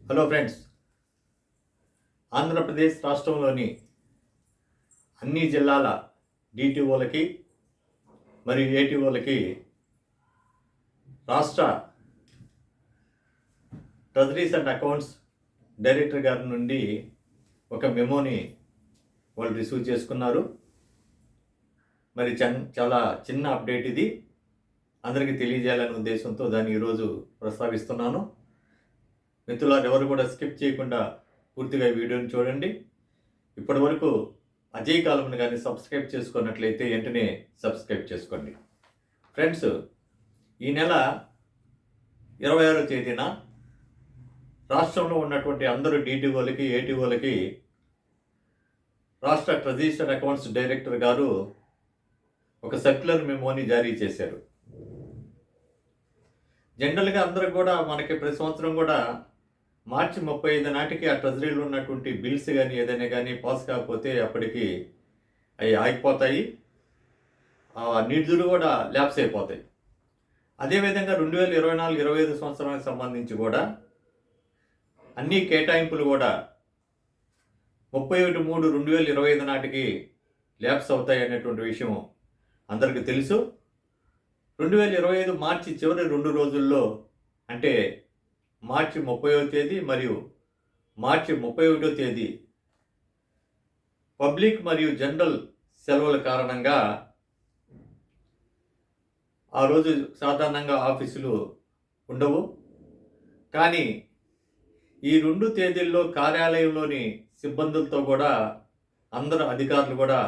Hello friends, Andhra Pradesh రాష్ట్రంలోని అన్ని జిల్లాల డిటిఓలకి మరియు ఏటీఓలకి రాష్ట్ర ట్రెజరీస్ అండ్ అకౌంట్స్ డైరెక్టర్ గారి నుండి ఒక మెమోని వాళ్ళు రిసీవ్ చేసుకున్నారు. మరి చాలా చిన్న అప్డేట్ ఇది, అందరికీ తెలియజేయాలనే ఉద్దేశంతో దాన్ని ఈరోజు ప్రస్తావిస్తున్నాను. మిత్రులారు ఎవరు కూడా స్కిప్ చేయకుండా పూర్తిగా వీడియోని చూడండి. ఇప్పటి వరకు అజయ్ కాలమ్ని కానీ సబ్స్క్రైబ్ చేసుకున్నట్లయితే వెంటనే సబ్స్క్రైబ్ చేసుకోండి. ఫ్రెండ్స్, ఈ నెల 26వ తేదీన రాష్ట్రంలో ఉన్నటువంటి అందరూ డిటిఓలకి ఏటీఓలకి రాష్ట్ర ట్రెజరీస్ అండ్ అకౌంట్స్ డైరెక్టర్ గారు ఒక సర్క్యులర్ మెమోని జారీ చేశారు. జనరల్గా అందరూ కూడా మనకి ప్రతి సంవత్సరం కూడా మార్చి 35 నాటికి ఆ ట్రెజరీలో ఉన్నటువంటి బిల్స్ కానీ ఏదైనా కానీ పాస్ కాకపోతే అప్పటికి అవి ఆగిపోతాయి, నిధులు కూడా ల్యాప్స్ అయిపోతాయి. అదేవిధంగా 2024-25 సంవత్సరానికి సంబంధించి కూడా అన్ని కేటాయింపులు కూడా 31/3/2025 నాటికి ల్యాప్స్ అవుతాయి అనేటువంటి విషయం అందరికీ తెలుసు. 2025 మార్చి చివరి 2 రోజుల్లో, అంటే మార్చి 30వ తేదీ మరియు మార్చి 31వ తేదీ పబ్లిక్ మరియు జనరల్ సెలవుల కారణంగా ఆ రోజు సాధారణంగా ఆఫీసులు ఉండవు. కానీ ఈ 2 తేదీల్లో కార్యాలయంలోని సిబ్బందులతో కూడా అందరు అధికారులు కూడా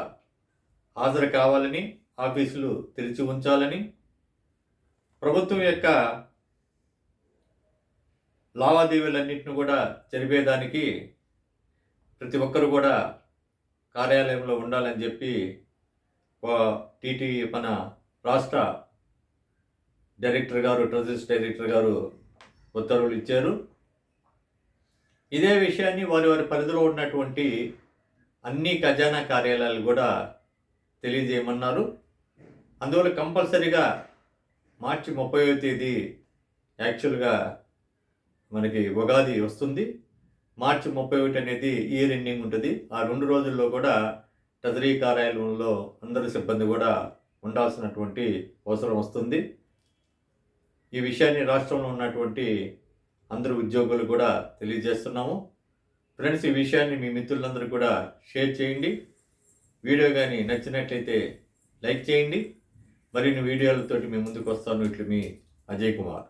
హాజరు కావాలని, ఆఫీసులు తెరిచి ఉంచాలని, ప్రభుత్వం యొక్క లావాదేవీలన్నింటిని కూడా జరిపేదానికి ప్రతి ఒక్కరు కూడా కార్యాలయంలో ఉండాలని చెప్పి మన రాష్ట్ర డైరెక్టర్ గారు, ట్రెజరీస్ డైరెక్టర్ గారు ఉత్తర్వులు ఇచ్చారు. ఇదే విషయాన్ని వారి పరిధిలో ఉన్నటువంటి అన్ని ఖజానా కార్యాలయాలు కూడా తెలియజేయమన్నారు. అందువల్ల కంపల్సరీగా మార్చి 30వ తేదీ యాక్చువల్గా మనకి ఉగాది వస్తుంది. మార్చి 31 అనేది ఇయర్ ఎండింగ్ ఉంటుంది. ఆ 2 రోజుల్లో కూడా ట్రెజరీ కార్యాలయంలో అందరి సిబ్బంది కూడా ఉండాల్సినటువంటి అవసరం వస్తుంది. ఈ విషయాన్ని రాష్ట్రంలో ఉన్నటువంటి అందరు ఉద్యోగులు కూడా తెలియజేస్తున్నాము. ఫ్రెండ్స్, ఈ విషయాన్ని మీ మిత్రులందరూ కూడా షేర్ చేయండి. వీడియో కానీ నచ్చినట్లయితే లైక్ చేయండి. మరిన్ని వీడియోలతోటి మీ ముందుకు వస్తాను. ఇట్లు మీ అజయ్ కుమార్.